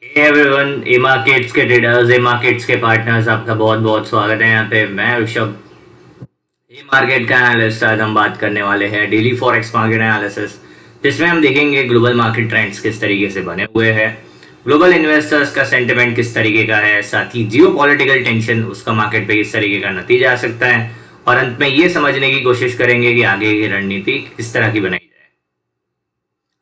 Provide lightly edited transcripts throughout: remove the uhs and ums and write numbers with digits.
Hey everyone, ए markets के traders, ए markets के partners, आपका बहुत बहुत स्वागत है। यहाँ पे मैं ऋषभ, ए मार्केट का एनालिस्ट। आज हम बात करने वाले हैं डेली फॉरेक्स मार्केट एनालिसिस, जिसमें हम देखेंगे ग्लोबल मार्केट ट्रेंड्स किस तरीके से बने हुए हैं, ग्लोबल इन्वेस्टर्स का सेंटिमेंट किस तरीके का है, साथ ही जियो पॉलिटिकल टेंशन उसका मार्केट पे किस तरीके का नतीजा आ सकता है, और अंत में ये समझने की कोशिश करेंगे कि आगे की रणनीति किस तरह की बनाई जाए।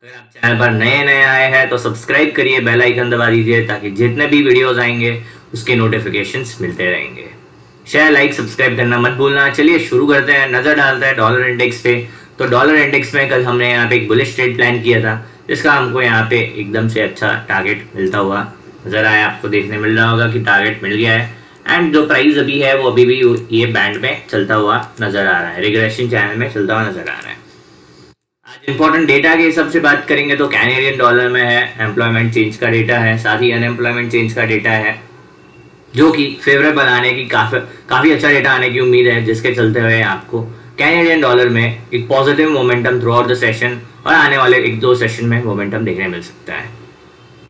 अगर आप चैनल पर नए नए आए हैं तो सब्सक्राइब करिए, बेल आइकन दबा दीजिए ताकि जितने भी वीडियोस आएंगे उसके नोटिफिकेशंस मिलते रहेंगे। शेयर, लाइक, सब्सक्राइब करना मत भूलना। चलिए शुरू करते हैं, नजर डालते हैं डॉलर इंडेक्स पे। तो डॉलर इंडेक्स में कल हमने यहाँ पे एक बुलिश ट्रेड प्लान किया था, जिसका हमको यहाँ पे एकदम से अच्छा टारगेट मिलता हुआ नजर आया। आपको देखने मिल रहा होगा कि टारगेट मिल गया है, एंड जो प्राइस अभी है वो अभी भी ये बैंड में चलता हुआ नजर आ रहा है, रिग्रेशन चैनल में चलता हुआ नजर आ रहा है। आज इंपॉर्टेंट डेटा के हिसाब से बात करेंगे तो कैनेडियन डॉलर में है, एम्प्लॉयमेंट चेंज का डेटा है, साथ ही अनएम्प्लॉयमेंट चेंज का डेटा है, जो कि फेवरेबल आने की काफी अच्छा डेटा आने की उम्मीद है, जिसके चलते हुए आपको कैनेडियन डॉलर में एक positive momentum through out the session और आने वाले एक दो सेशन में मोमेंटम देखने मिल सकता है।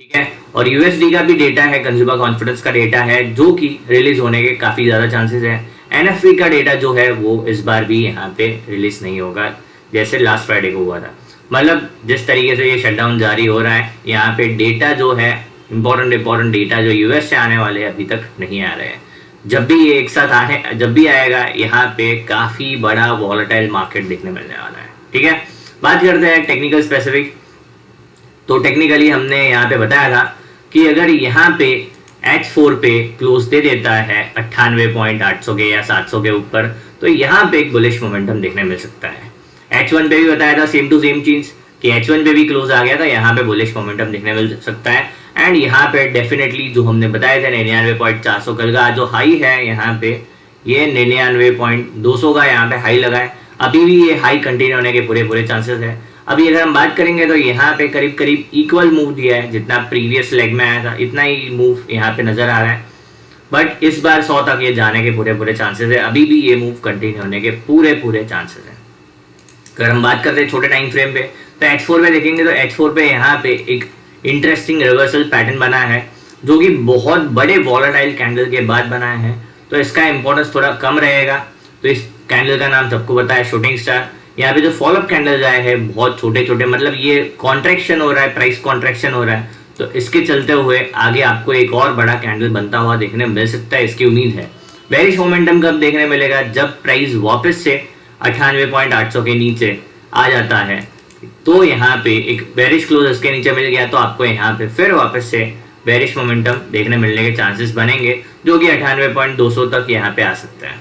ठीक है, और यूएसडी का भी डेटा है, कंज्यूमर कॉन्फिडेंस का डेटा है, जो कि रिलीज होने के काफी ज्यादा चांसेस है। एनएफपी का डेटा जो है वो इस बार भी यहाँ पे रिलीज नहीं होगा, जैसे लास्ट फ्राइडे को हुआ था। मतलब जिस तरीके से ये शटडाउन जारी हो रहा है, यहाँ पे डेटा जो है इंपॉर्टेंट डेटा जो यूएस से आने वाले अभी तक नहीं आ रहे हैं। जब भी ये एक साथ आए, जब भी आएगा, यहाँ पे काफी बड़ा वॉलेटाइल मार्केट देखने मिलने वाला है। ठीक है, बात करते हैं टेक्निकल स्पेसिफिक। तो टेक्निकली हमने यहाँ पे बताया था कि अगर यहाँ पे H4 पे क्लोज दे देता है 98.800 के या 700 के ऊपर, तो यहाँ पे एक बुलिश मोमेंटम देखने मिल सकता है। H1 पे भी बताया था सेम टू सेम चीज कि H1 पे भी क्लोज आ गया था, यहाँ पे बुलिश मोमेंटम देखने मिल सकता है। एंड यहाँ पे डेफिनेटली जो हमने बताया था 99.400 कल का जो हाई है, यहाँ पे ये 99.200 का यहाँ पे हाई लगा है। अभी भी ये हाई कंटिन्यू होने के पूरे चांसेस है। अभी अगर हम बात करेंगे तो यहाँ पे करीब करीब इक्वल मूव दिया है, जितना प्रीवियस लेग में आया था इतना ही मूव यहाँ पे नजर आ रहा है। बट इस बार 100 तक ये जाने के पूरे चांसेस है, अभी भी ये मूव कंटिन्यू होने के पूरे चांसेस है। अगर हम बात करते हैं छोटे टाइम फ्रेम पे, तो H4 पे देखेंगे तो H4 पे यहाँ पे एक इंटरेस्टिंग रिवर्सल पैटर्न बना है, जो कि बहुत बड़े वॉलेटाइल कैंडल के बाद बना है। तो इसका इंपॉर्टेंस थोड़ा कम रहेगा। तो इस कैंडल का नाम सबको पता है, शूटिंग स्टार। यहाँ पे जो फॉलोअप कैंडल आए हैं बहुत छोटे, मतलब ये कॉन्ट्रैक्शन हो रहा है, प्राइस कॉन्ट्रैक्शन हो रहा है। तो इसके चलते हुए आगे आपको एक और बड़ा कैंडल बनता हुआ देखने मिल सकता है, इसकी उम्मीद है। बेरिश मोमेंटम कब देखने मिलेगा? जब प्राइस वापस से 98.800 के नीचे आ जाता है। तो यहाँ पे एक बेरिश क्लोज इसके नीचे मिल गया, तो आपको यहाँ पे फिर वापस से बेरिश मोमेंटम देखने मिलने के चांसेस बनेंगे, जो कि 98.200 तक यहाँ पे आ सकता है।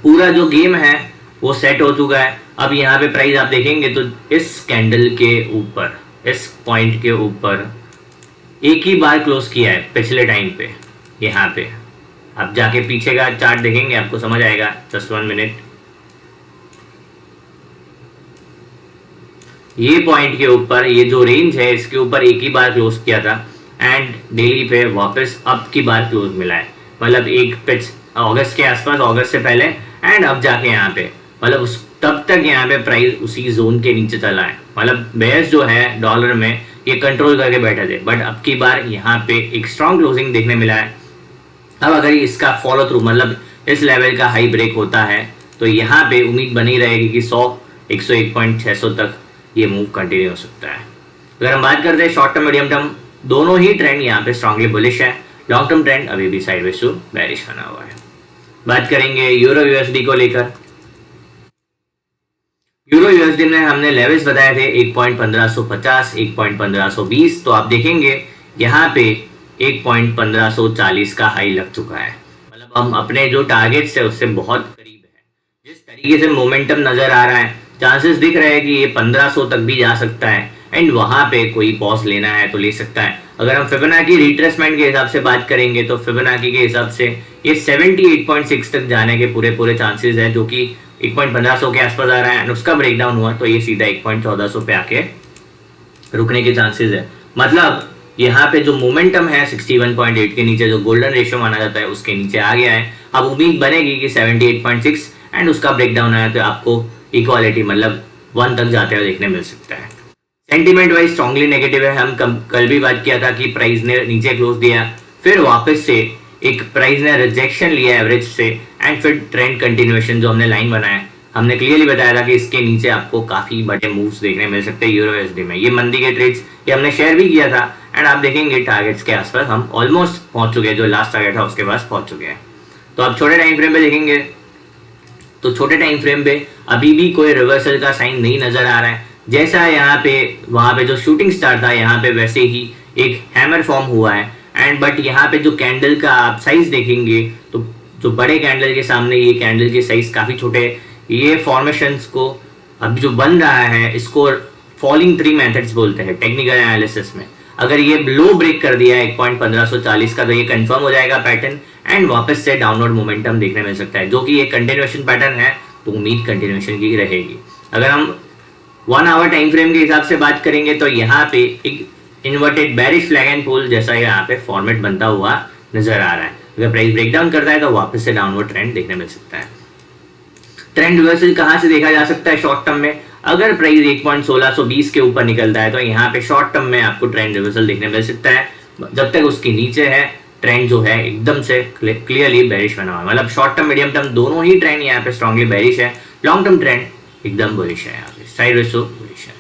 पूरा जो गेम है वो सेट हो चुका है। अब यहाँ पे प्राइस आप देखेंगे तो इस कैंडल के ऊपर, इस पॉइंट के ऊपर एक ही बार क्लोज किया है पिछले टाइम पे। यहाँ पे आप जाके पीछे का चार्ट देखेंगे, आपको समझ आएगा। Just 1 minute. ये पॉइंट के ऊपर, ये जो रेंज है इसके ऊपर एक ही बार क्लोज किया था, एंड डेली पे वापस अब की बार क्लोज मिला है। मतलब एक पिच अगस्त के आसपास, अगस्त से पहले, एंड अब जाके यहाँ पे, मतलब तब तक यहाँ पे प्राइस उसी जोन के नीचे चला है। मतलब बेस जो है डॉलर में ये कंट्रोल करके बैठे थे, बट अब की बार यहाँ पे एक स्ट्रॉन्ग क्लोजिंग देखने मिला है। अब अगर इसका फॉलो थ्रू, मतलब इस लेवल का हाई ब्रेक होता है, तो यहाँ पे उम्मीद बनी रहेगी कि 101.600 तक ये मूव कंटिन्यू हो सकता है। अगर हम बात करते हैं शॉर्ट टर्म मीडियम टर्म, दोनों ही ट्रेंड यहाँ पे स्ट्रांगली बुलिश है। लॉन्ग टर्म ट्रेंड अभी भी साइडवेज टू बेरिश बना हुआ है। बात करेंगे यूरो यूएसडी को लेकर। यूरो यूएसडी में हमने लेवल्स बताए थे 1.1550, 1.1520। तो आप देखेंगे यहाँ पे 1.1540 का हाई लग चुका है। मतलब हम अपने जो टारगेट्स है उससे बहुत करीब है। जिस तरीके से मोमेंटम नजर आ रहा है, चांसेस दिख रहे हैं कि ये 1500 तक भी जा सकता है, एंड वहां पे कोई पॉज लेना है तो ले सकता है। अगर हम फिबोनाची रिट्रेसमेंट के हिसाब से बात करेंगे तो फिबोनाची के हिसाब से ये 78.6 तक जाने के पूरे चांसेस है, जो कि 1.1500 के आसपास आ रहा है। एंड उसका ब्रेकडाउन हुआ तो ये सीधा 1.1400 पे आके रुकने के चांसेस है। मतलब यहाँ पे जो मोमेंटम है 61.8 के नीचे, जो गोल्डन रेशियो माना जाता है, उसके नीचे आ गया है। अब उम्मीद बनेगी कि 78.6 एंड उसका ब्रेकडाउन आया तो आपको इक्वालिटी, मतलब 1 तक जाते हुए देखने मिल सकता है। सेंटीमेंट वाइज स्ट्रांगली नेगेटिव है। हम कल भी बात किया था कि प्राइस ने नीचे क्लोज दिया, फिर वापस से एक प्राइस ने रिजेक्शन लिया एवरेज से, एंड फिर ट्रेंड कंटिन्यूएशन जो हमने लाइन बनाया, हमने क्लियरली बताया था कि इसके नीचे आपको काफी बड़े मूव्स देखने मिल सकते हैं यूरो यूएसडी में। ये मंदी के ट्रेड्स ये हमने शेयर भी किया था, एंड आप देखेंगे टारगेट्स के आसपास हम ऑलमोस्ट पहुंच चुके हैं, जो लास्ट टारगेट था उसके पास पहुंच चुके हैं। तो आप छोटे टाइम फ्रेम पे देखेंगे तो छोटे टाइम फ्रेम पे अभी भी कोई रिवर्सल का साइन नहीं नजर आ रहा है। जैसा यहाँ पे वहां पे जो शूटिंग स्टार था, यहाँ पे वैसे ही एक हैमर फॉर्म हुआ है, एंड बट यहाँ पे जो कैंडल का आप साइज देखेंगे तो जो बड़े कैंडल के सामने ये कैंडल के साइज काफी छोटे, ये फॉर्मेशंस को अब जो बन रहा है इसको फॉलिंग ट्री मेथड्स बोलते हैं टेक्निकल एनालिसिस में। अगर ये लो ब्रेक कर दिया 1.1540 का तो ये कंफर्म हो जाएगा पैटर्न, एंड वापस से डाउनवर्ड मोमेंटम देखने मिल सकता है, जो कि एक कंटिन्यूएशन पैटर्न है, तो उम्मीद कंटिन्यूएशन की रहेगी। अगर हम 1 आवर टाइम फ्रेम के हिसाब से बात करेंगे तो यहाँ पे एक inverted bearish flag and pole जैसा यहाँ पे फॉर्मेट बनता हुआ नजर आ रहा है। अगर प्राइस ब्रेकडाउन करता है तो वापस से डाउनवर्ड ट्रेंड देखने मिल सकता है। ट्रेंड रिवर्सल कहां से देखा जा सकता है शॉर्ट टर्म में? अगर प्राइस 1.1620 के ऊपर निकलता है तो यहाँ पे शॉर्ट टर्म में आपको ट्रेंड रिवर्सल देखने मिल सकता है। जब तक उसके नीचे है ट्रेंड जो है एकदम से क्लियरली बेरिश बना हुआ है, मतलब शॉर्ट टर्म मीडियम टर्म दोनों ही ट्रेंड यहाँ पे स्ट्रांगली बेरिश है। लॉन्ग टर्म ट्रेंड एकदम बुलिश है, यहाँ पे साइड रेशो बुलिश है।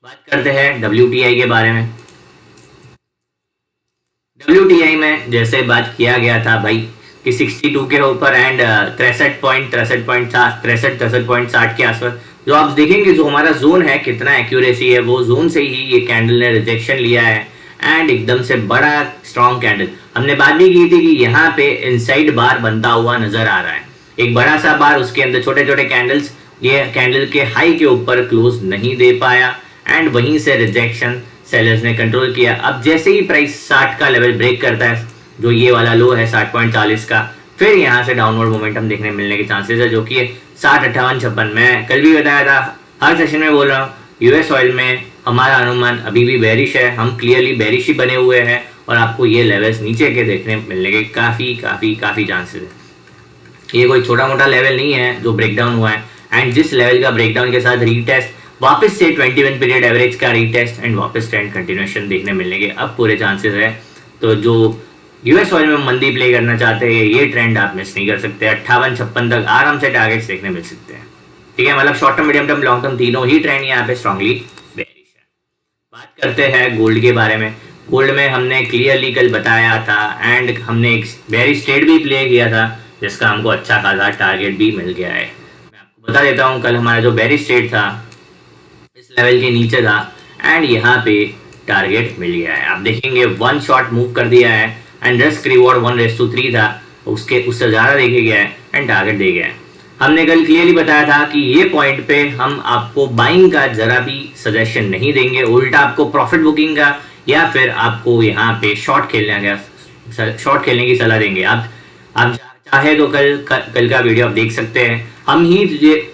बात करते हैं WTI के बारे में। WTI में जैसे बात किया गया था भाई कि 62 के ऊपर एंड 63.60 के आसपास जो आप देखेंगे, जो हमारा जोन है कितना एक्यूरेसी है, वो जोन से ही ये कैंडल ने रिजेक्शन लिया है, एंड एकदम से बड़ा स्ट्रॉन्ग कैंडल। हमने बात भी की थी कि यहाँ पे इनसाइड बार बनता हुआ नजर आ रहा है, एक बड़ा सा बार, उसके अंदर छोटे छोटे कैंडल्स, ये कैंडल के हाई के ऊपर क्लोज नहीं दे पाया, एंड वहीं से रिजेक्शन सेलर्स ने कंट्रोल किया। अब जैसे ही प्राइस 60 का लेवल ब्रेक करता है, जो ये वाला लो है 60.40 का, फिर यहाँ से डाउनवर्ड मोमेंटम देखने मिलने के चांसेस है, जो कि 60, 58, 56। मैं कल भी बताया था, हर सेशन में बोल रहा हूँ, यूएस ऑयल में हमारा अनुमान अभी भी बेरिश है, हम क्लियरली बेरिश ही बने हुए हैं, और आपको ये लेवल्स नीचे के देखने मिलने के काफी चांसेस है। ये कोई छोटा मोटा लेवल नहीं है जो ब्रेकडाउन हुआ है, एंड जिस लेवल का ब्रेकडाउन के साथ रीटेस्ट, वापस से 21 पीरियड एवरेज का रीटेस्ट, एंड वापस ट्रेंड कंटिन्यूएशन देखने मिलने के अब पूरे चांसेस है। तो जो यूएस ऑयल में मंदी प्ले करना चाहते हैं, ये ट्रेंड आप मिस नहीं कर सकते। 58, 56 तक आराम से टारगेट्स देखने मिल सकते हैं। ठीक है, मतलब short term, medium term, long term तीनों ही ट्रेंड यहाँ पे स्ट्रांगली बेरिश है। बात करते हैं गोल्ड के बारे में। गोल्ड में हमने क्लियरली कल बताया था, एंड हमने एक बेरिश ट्रेड भी प्ले किया था, जिसका हमको अच्छा खासा टारगेट भी मिल गया है। मैं आपको बता देता हूँ, कल हमारा जो बेरिश ट्रेड था इस लेवल के नीचे था, एंड यहाँ पे टारगेट मिल गया है। आप देखेंगे 1 शॉट मूव कर दिया है, एंड रिस्क रिवॉर्ड 1:3 था, उससे ज्यादा देखे गया है, एंड टारगेट दे गया है। हमने कल क्लियरली बताया था कि ये पॉइंट पे हम आपको बाइंग का जरा भी सजेशन नहीं देंगे, उल्टा आपको प्रॉफिट बुकिंग का या फिर आपको यहाँ पे शॉर्ट खेलने की सलाह देंगे। आप चाहे तो कल का वीडियो आप देख सकते हैं। हम ही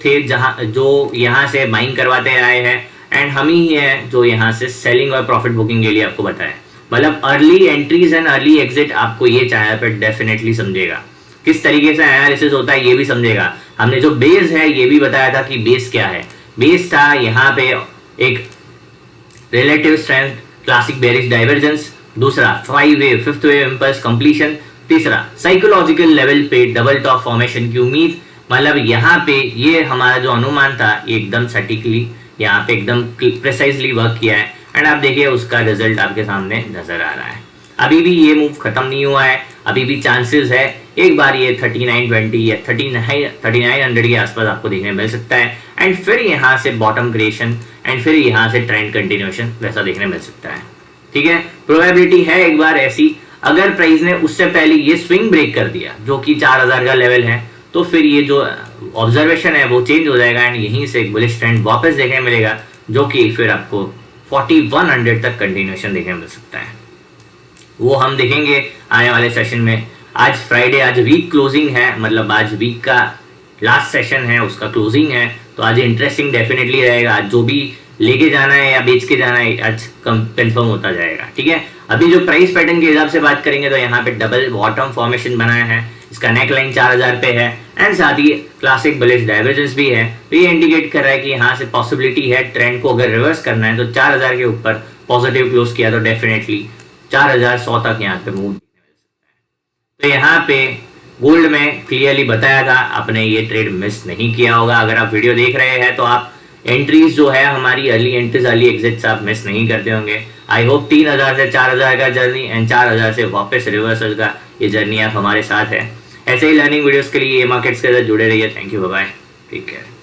थे जो यहाँ से बाइंग करवाते आए हैं, एंड हम ही हैं जो यहाँ से सेलिंग और प्रॉफिट बुकिंग के लिए आपको बताया। मतलब early entries and early exit आपको ये चाहे पे डेफिनेटली समझेगा, किस तरीके से एनालिसिस होता है ये भी समझेगा। हमने जो बेस है ये भी बताया था कि बेस क्या है। बेस था यहाँ पे एक relative strength, classic bearish divergence, दूसरा 5 wave, 5th wave impulse completion, तीसरा साइकोलॉजिकल लेवल पे डबल टॉप फॉर्मेशन की उम्मीद। मतलब यहाँ पे ये हमारा जो अनुमान था ये एकदम सटीकली यहाँ पे एकदम प्रिसाइजली वर्क किया है, एंड आप देखिए उसका रिजल्ट आपके सामने नजर आ रहा है। अभी भी ये मूव खत्म नहीं हुआ है, अभी भी चांसेस है एक बार ये 3920 या 3900 के आसपास आपको देखने मिल सकता है, एंड फिर यहाँ से बॉटम क्रिएशन, एंड फिर यहाँ से ट्रेंड कंटिन्यूएशन वैसा देखने मिल सकता है। ठीक है, प्रोबेबिलिटी है एक बार ऐसी, अगर प्राइस ने उससे पहले ये स्विंग ब्रेक कर दिया जो कि 4000 का लेवल है, तो फिर ये जो ऑब्जर्वेशन है वो चेंज हो जाएगा, एंड यहीं से एक बुलिश ट्रेंड वापस देखने मिलेगा, जो कि फिर आपको 4100 तक कंटिन्यूएशन देखने मिल सकता है। वो हम देखेंगे आने वाले सेशन में। आज फ्राइडे, आज वीक क्लोजिंग है, मतलब आज वीक का लास्ट सेशन है, उसका क्लोजिंग है, तो आज इंटरेस्टिंग डेफिनेटली रहेगा। आज जो भी लेके जाना है या बेच के जाना है आज कंफर्म होता जाएगा। ठीक है, अभी जो प्राइस पैटर्न के हिसाब से बात करेंगे तो यहाँ पे डबल बॉटम फॉर्मेशन बनाया है, इसका नेक लाइन 4000 पे है एंड साथ ही क्लासिक बुलिश डाइवर्जेंस भी है। तो ये इंडिकेट कर रहा है कि यहाँ से पॉसिबिलिटी है ट्रेंड को अगर रिवर्स करना है तो 4000 के ऊपर पॉजिटिव क्लोज किया तो डेफिनेटली 4100 तक यहाँ पे मूव। तो यहाँ पे गोल्ड में क्लियरली बताया था, आपने ये ट्रेड मिस नहीं किया होगा। अगर आप वीडियो देख रहे हैं तो आप एंट्रीज जो है हमारी अर्ली एंट्रीज अर्ली एग्जिट्स आप मिस नहीं करते होंगे। आई होप 3000 से 4000 का जर्नी एंड 4000 से वापस रिवर्सल का ये जर्नी आप हमारे साथ है। ऐसे ही लर्निंग वीडियोस के लिए ये मार्केट्स के साथ जुड़े रहिए। Thank you, bye bye, take care.